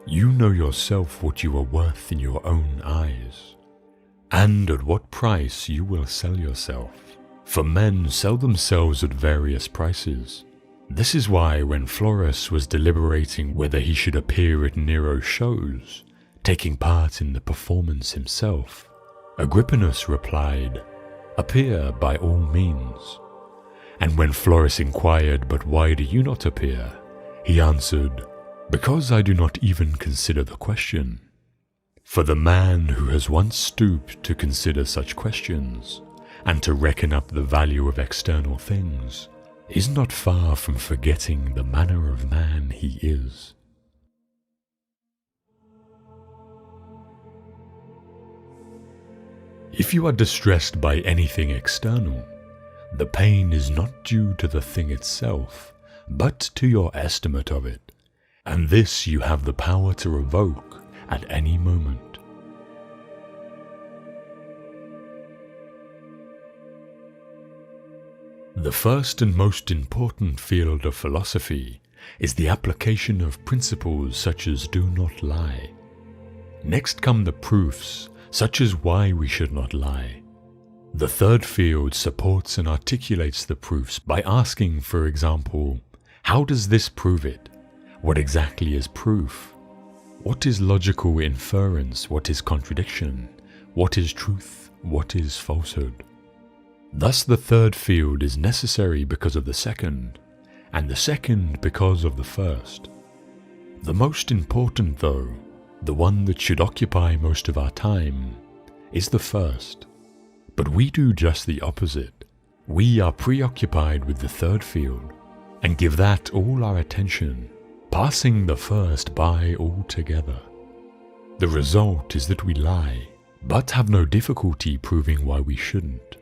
You know yourself what you are worth in your own eyes, and at what price you will sell yourself. For men sell themselves at various prices. This is why when Florus was deliberating whether he should appear at Nero's shows, taking part in the performance himself, Agrippinus replied, "Appear by all means." And when Florus inquired, "But why do you not appear?" he answered, "Because I do not even consider the question." For the man who has once stooped to consider such questions, and to reckon up the value of external things, is not far from forgetting the manner of man he is. If you are distressed by anything external, the pain is not due to the thing itself, but to your estimate of it, and this you have the power to revoke at any moment. The first and most important field of philosophy is the application of principles such as do not lie. Next come the proofs, such as why we should not lie. The third field supports and articulates the proofs by asking, for example, how does this prove it? What exactly is proof? What is logical inference? What is contradiction? What is truth? What is falsehood? Thus the third field is necessary because of the second, and the second because of the first. The most important, though, the one that should occupy most of our time, is the first. But we do just the opposite. We are preoccupied with the third field, and give that all our attention, passing the first by altogether. The result is that we lie, but have no difficulty proving why we shouldn't.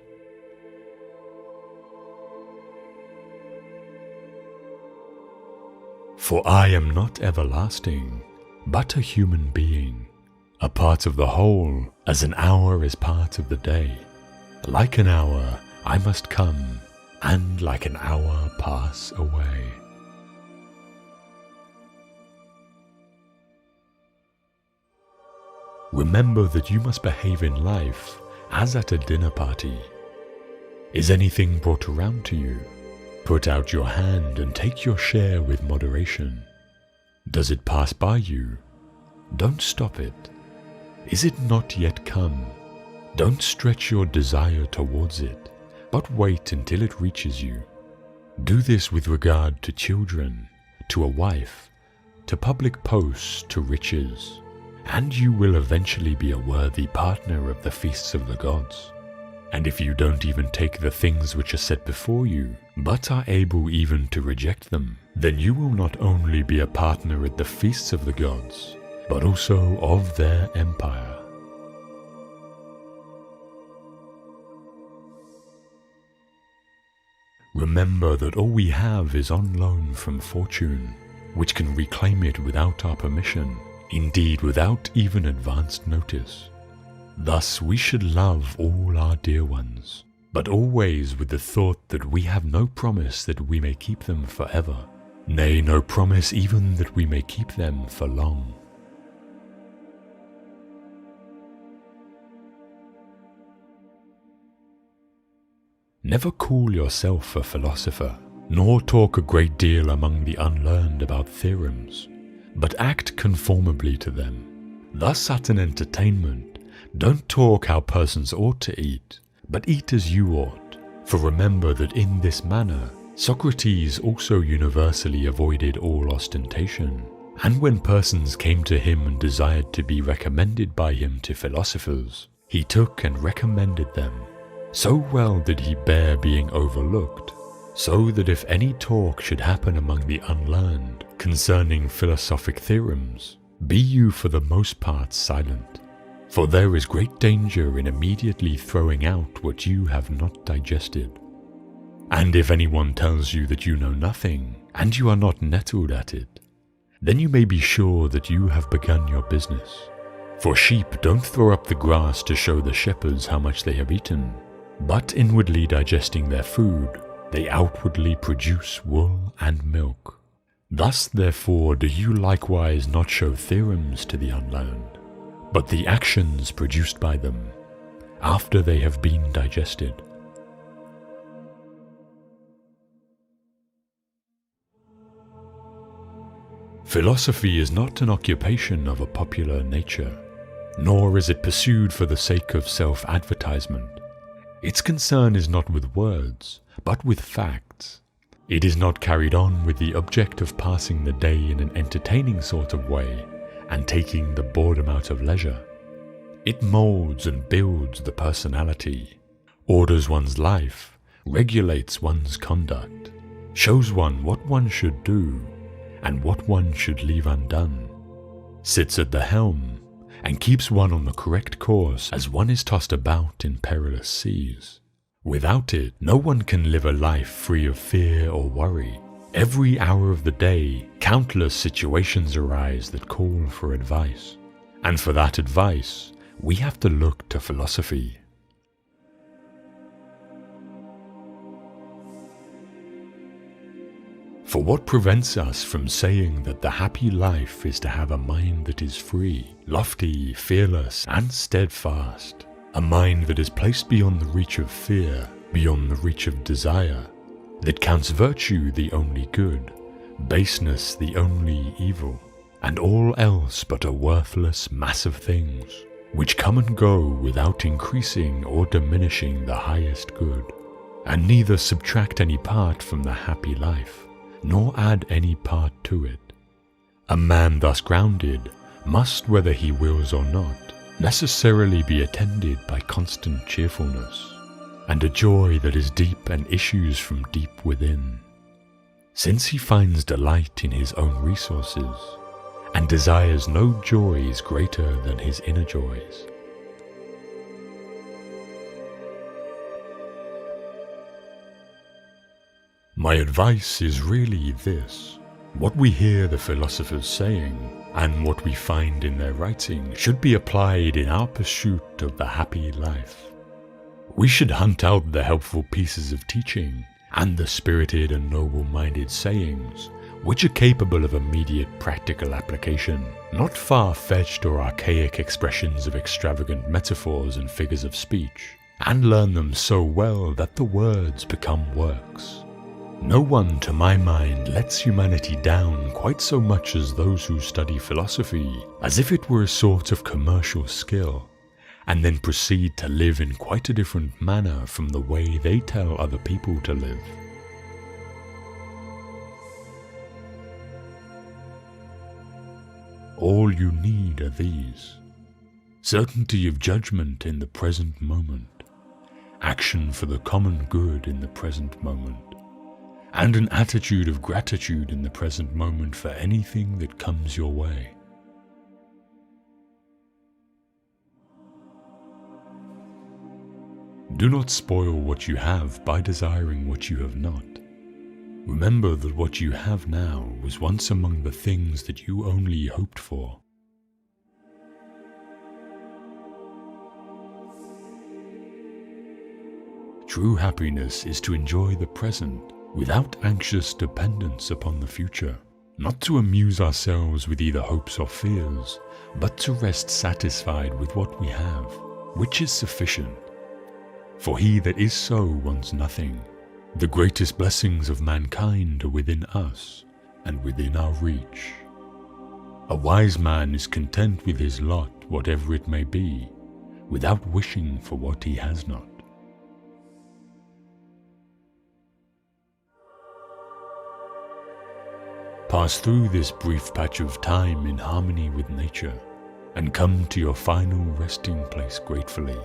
For I am not everlasting, but a human being, a part of the whole, as an hour is part of the day. Like an hour I must come, and like an hour pass away. Remember that you must behave in life as at a dinner party. Is anything brought around to you? Put out your hand and take your share with moderation. Does it pass by you? Don't stop it. Is it not yet come? Don't stretch your desire towards it, but wait until it reaches you. Do this with regard to children, to a wife, to public posts, to riches, and you will eventually be a worthy partner of the feasts of the gods. And if you don't even take the things which are set before you, but are able even to reject them, then you will not only be a partner at the feasts of the gods, but also of their empire. Remember that all we have is on loan from fortune, which can reclaim it without our permission, indeed without even advanced notice. Thus we should love all our dear ones, but always with the thought that we have no promise that we may keep them forever, nay, no promise even that we may keep them for long. Never call yourself a philosopher, nor talk a great deal among the unlearned about theorems, but act conformably to them. Thus at an entertainment, don't talk how persons ought to eat, but eat as you ought. For remember that in this manner, Socrates also universally avoided all ostentation. And when persons came to him and desired to be recommended by him to philosophers, he took and recommended them. So well did he bear being overlooked, so that if any talk should happen among the unlearned concerning philosophic theorems, be you for the most part silent. For there is great danger in immediately throwing out what you have not digested. And if anyone tells you that you know nothing, and you are not nettled at it, then you may be sure that you have begun your business. For sheep don't throw up the grass to show the shepherds how much they have eaten, but inwardly digesting their food, they outwardly produce wool and milk. Thus, therefore, do you likewise not show theorems to the unlearned, but the actions produced by them, after they have been digested. Philosophy is not an occupation of a popular nature, nor is it pursued for the sake of self-advertisement. Its concern is not with words, but with facts. It is not carried on with the object of passing the day in an entertaining sort of way and taking the boredom out of leisure. It molds and builds the personality, orders one's life, regulates one's conduct, shows one what one should do and what one should leave undone, sits at the helm and keeps one on the correct course as one is tossed about in perilous seas. Without it, no one can live a life free of fear or worry. Every hour of the day, countless situations arise that call for advice. And for that advice, we have to look to philosophy. For what prevents us from saying that the happy life is to have a mind that is free, lofty, fearless, and steadfast? A mind that is placed beyond the reach of fear, beyond the reach of desire, that counts virtue the only good, baseness the only evil, and all else but a worthless mass of things, which come and go without increasing or diminishing the highest good, and neither subtract any part from the happy life, nor add any part to it. A man thus grounded must, whether he wills or not, necessarily be attended by constant cheerfulness, and a joy that is deep and issues from deep within, since he finds delight in his own resources, and desires no joys greater than his inner joys. My advice is really this: what we hear the philosophers saying, and what we find in their writing, should be applied in our pursuit of the happy life. We should hunt out the helpful pieces of teaching, and the spirited and noble-minded sayings, which are capable of immediate practical application, not far-fetched or archaic expressions of extravagant metaphors and figures of speech, and learn them so well that the words become works. No one, to my mind, lets humanity down quite so much as those who study philosophy, as if it were a sort of commercial skill, and then proceed to live in quite a different manner from the way they tell other people to live. All you need are these: certainty of judgment in the present moment, action for the common good in the present moment, and an attitude of gratitude in the present moment for anything that comes your way. Do not spoil what you have by desiring what you have not. Remember that what you have now was once among the things that you only hoped for. True happiness is to enjoy the present without anxious dependence upon the future, not to amuse ourselves with either hopes or fears, but to rest satisfied with what we have, which is sufficient. For he that is so wants nothing. The greatest blessings of mankind are within us and within our reach. A wise man is content with his lot, whatever it may be, without wishing for what he has not. Pass through this brief patch of time in harmony with nature, and come to your final resting place gratefully,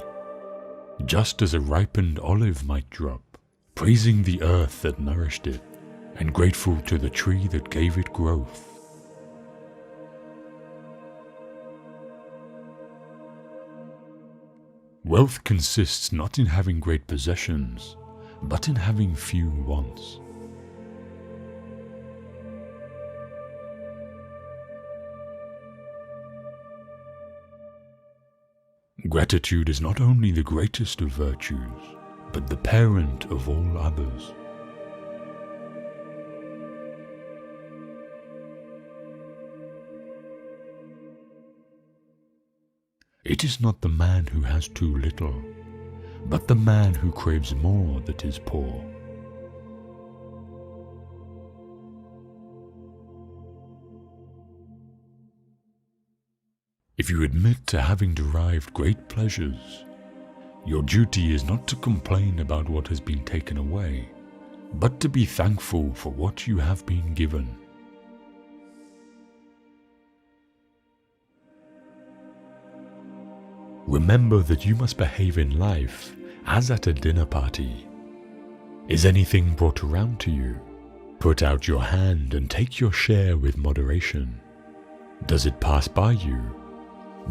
just as a ripened olive might drop, praising the earth that nourished it, and grateful to the tree that gave it growth. Wealth consists not in having great possessions, but in having few wants. Gratitude is not only the greatest of virtues, but the parent of all others. It is not the man who has too little, but the man who craves more that is poor. If you admit to having derived great pleasures, your duty is not to complain about what has been taken away, but to be thankful for what you have been given. Remember that you must behave in life as at a dinner party. Is anything brought around to you? Put out your hand and take your share with moderation. Does it pass by you?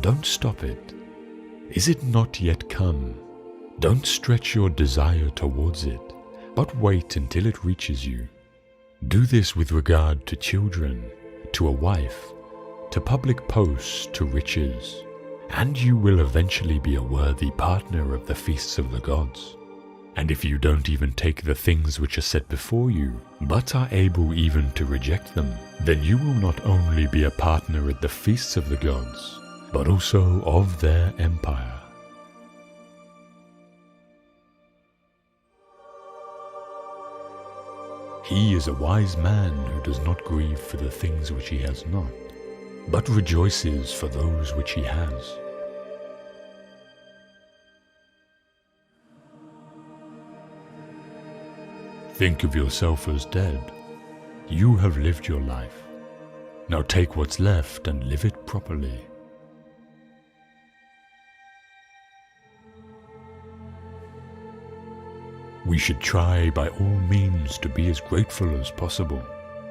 Don't stop it. Is it not yet come? Don't stretch your desire towards it, but wait until it reaches you. Do this with regard to children, to a wife, to public posts, to riches, and you will eventually be a worthy partner of the feasts of the gods. And if you don't even take the things which are set before you, but are able even to reject them, then you will not only be a partner at the feasts of the gods, but also of their empire. He is a wise man who does not grieve for the things which he has not, but rejoices for those which he has. Think of yourself as dead. You have lived your life. Now take what's left and live it properly. We should try by all means to be as grateful as possible,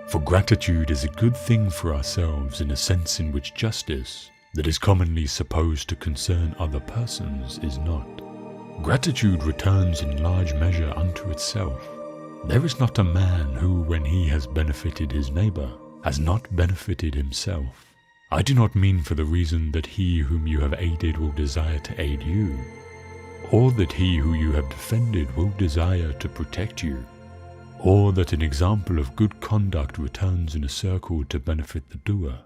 for gratitude is a good thing for ourselves in a sense in which justice, that is commonly supposed to concern other persons, is not. Gratitude returns in large measure unto itself. There is not a man who, when he has benefited his neighbor, has not benefited himself. I do not mean for the reason that he whom you have aided will desire to aid you, or that he who you have defended will desire to protect you, or that an example of good conduct returns in a circle to benefit the doer,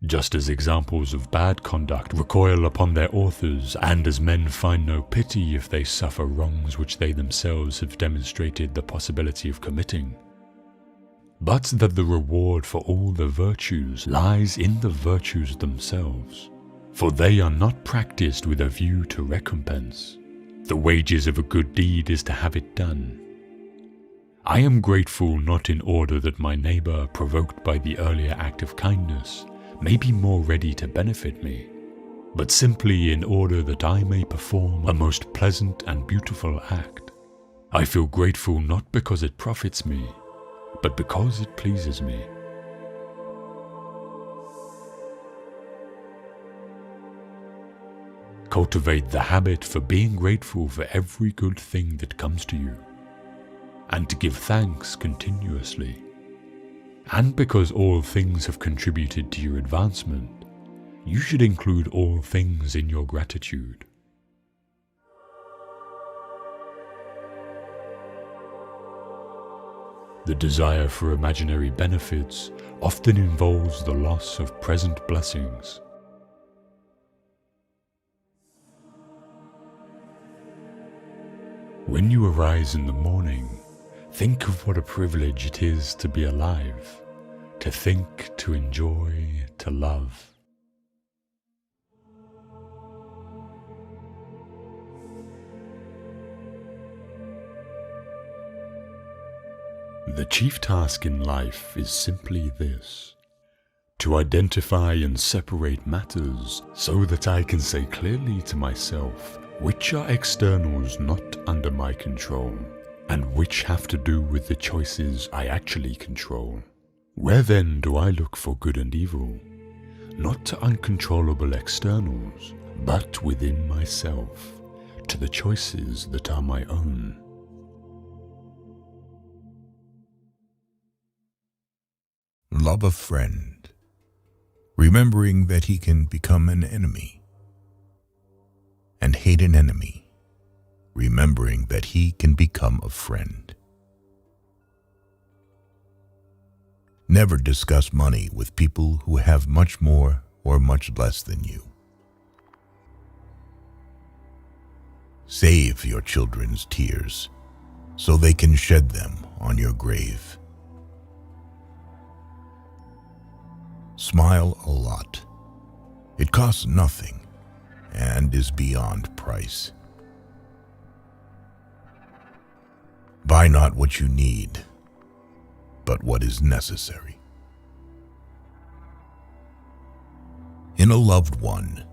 just as examples of bad conduct recoil upon their authors, and as men find no pity if they suffer wrongs which they themselves have demonstrated the possibility of committing, but that the reward for all the virtues lies in the virtues themselves, for they are not practiced with a view to recompense. The wages of a good deed is to have it done. I am grateful not in order that my neighbor, provoked by the earlier act of kindness, may be more ready to benefit me, but simply in order that I may perform a most pleasant and beautiful act. I feel grateful not because it profits me, but because it pleases me. Cultivate the habit for being grateful for every good thing that comes to you, and to give thanks continuously. And because all things have contributed to your advancement, you should include all things in your gratitude. The desire for imaginary benefits often involves the loss of present blessings. When you arise in the morning, think of what a privilege it is to be alive, to think, to enjoy, to love. The chief task in life is simply this: to identify and separate matters so that I can say clearly to myself which are externals not under my control, and which have to do with the choices I actually control. Where then do I look for good and evil? Not to uncontrollable externals, but within myself, to the choices that are my own. Love a friend, remembering that he can become an enemy. And hate an enemy, remembering that he can become a friend. Never discuss money with people who have much more or much less than you. Save your children's tears so they can shed them on your grave. Smile a lot. It costs nothing and is beyond price. Buy not what you need, but what is necessary. In a loved one,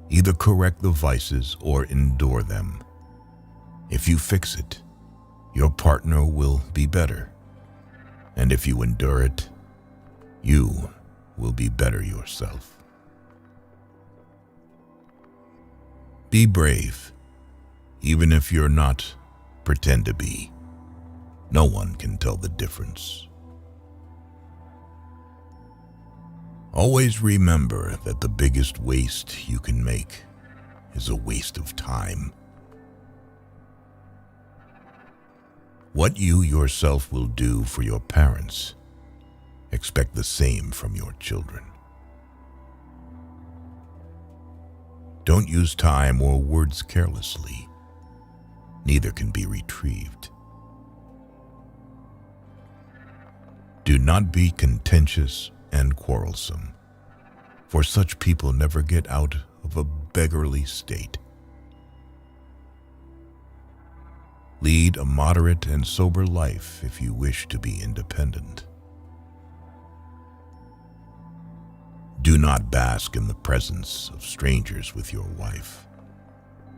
either correct the vices or endure them. If you fix it, your partner will be better. And if you endure it, you will be better yourself. Be brave, even if you're not. Pretend to be. No one can tell the difference. Always remember that the biggest waste you can make is a waste of time. What you yourself will do for your parents, expect the same from your children. Don't use time or words carelessly. Neither can be retrieved. Do not be contentious and quarrelsome, for such people never get out of a beggarly state. Lead a moderate and sober life if you wish to be independent. Do not bask in the presence of strangers with your wife,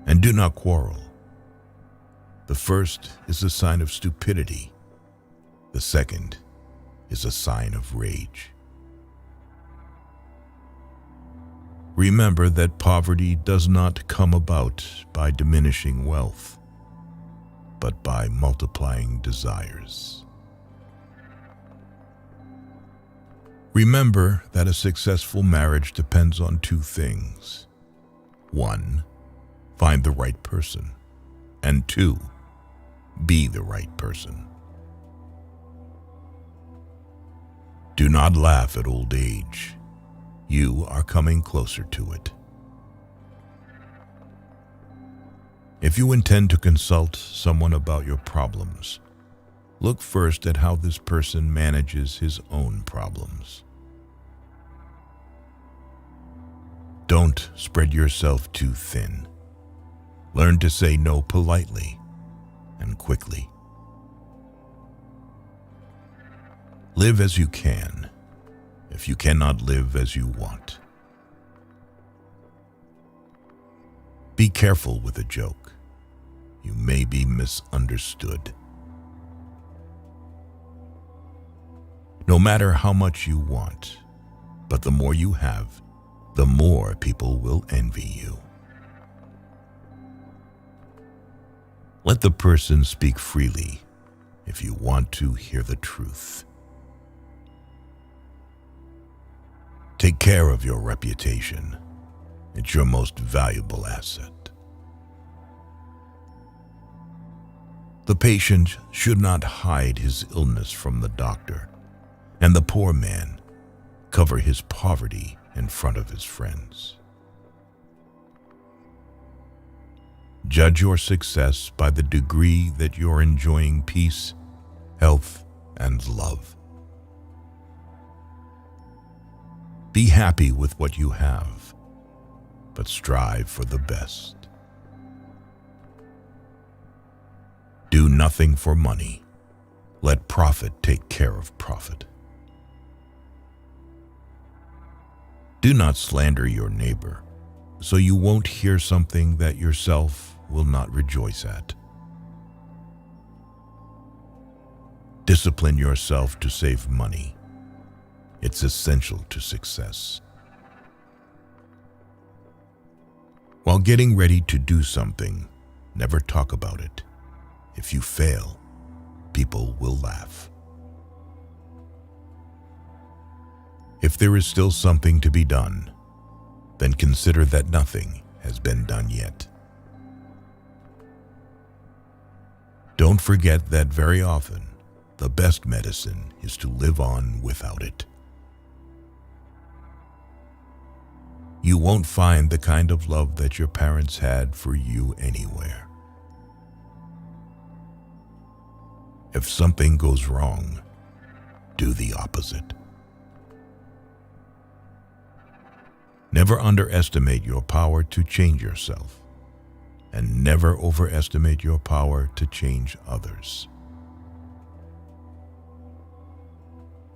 and do not quarrel. The first is a sign of stupidity. The second is a sign of rage. Remember that poverty does not come about by diminishing wealth, but by multiplying desires. Remember that a successful marriage depends on two things. 1, find the right person, and 2, be the right person. Do not laugh at old age. You are coming closer to it. If you intend to consult someone about your problems, look first at how this person manages his own problems. Don't spread yourself too thin. Learn to say no politely and quickly. Live as you can, if you cannot live as you want. Be careful with a joke. You may be misunderstood. No matter how much you want, but the more you have, the more people will envy you. Let the person speak freely if you want to hear the truth. Take care of your reputation. It's your most valuable asset. The patient should not hide his illness from the doctor, and the poor man cover his poverty in front of his friends. Judge your success by the degree that you're enjoying peace, health, and love. Be happy with what you have, but strive for the best. Do nothing for money. Let profit take care of profit. Do not slander your neighbor, so you won't hear something that yourself will not rejoice at. Discipline yourself to save money. It's essential to success. While getting ready to do something, never talk about it. If you fail, people will laugh. If there is still something to be done, then consider that nothing has been done yet. Don't forget that very often, the best medicine is to live on without it. You won't find the kind of love that your parents had for you anywhere. If something goes wrong, do the opposite. Never underestimate your power to change yourself, and never overestimate your power to change others.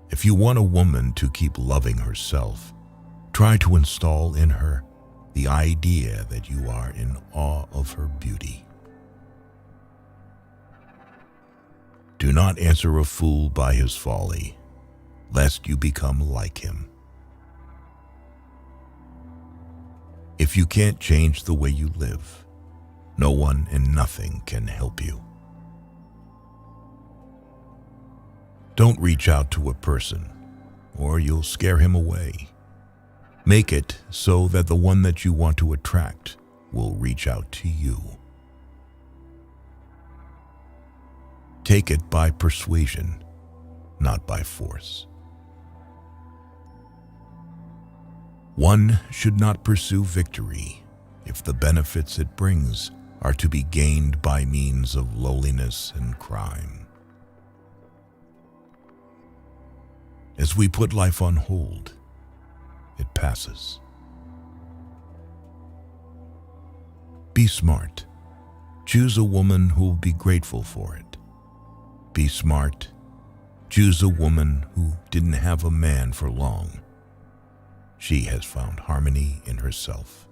If you want a woman to keep loving herself, try to install in her the idea that you are in awe of her beauty. Do not answer a fool by his folly, lest you become like him. If you can't change the way you live, no one and nothing can help you. Don't reach out to a person, or you'll scare him away. Make it so that the one that you want to attract will reach out to you. Take it by persuasion, not by force. One should not pursue victory if the benefits it brings are to be gained by means of lowliness and crime. As we put life on hold, it passes. Be smart. Choose a woman who will be grateful for it. Be smart. Choose a woman who didn't have a man for long. She has found harmony in herself.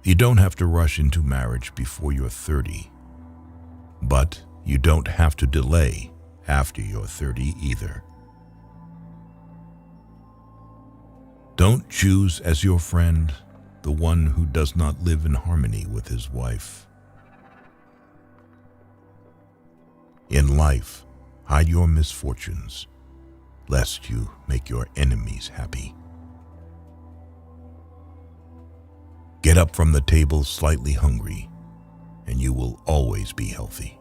You don't have to rush into marriage before you're 30, but you don't have to delay after you're 30 either. Don't choose as your friend the one who does not live in harmony with his wife. In life, hide your misfortunes, lest you make your enemies happy. Get up from the table slightly hungry, and you will always be healthy.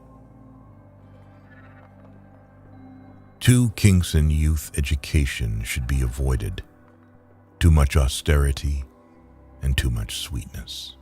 Two kinks in youth education should be avoided: too much austerity and too much sweetness.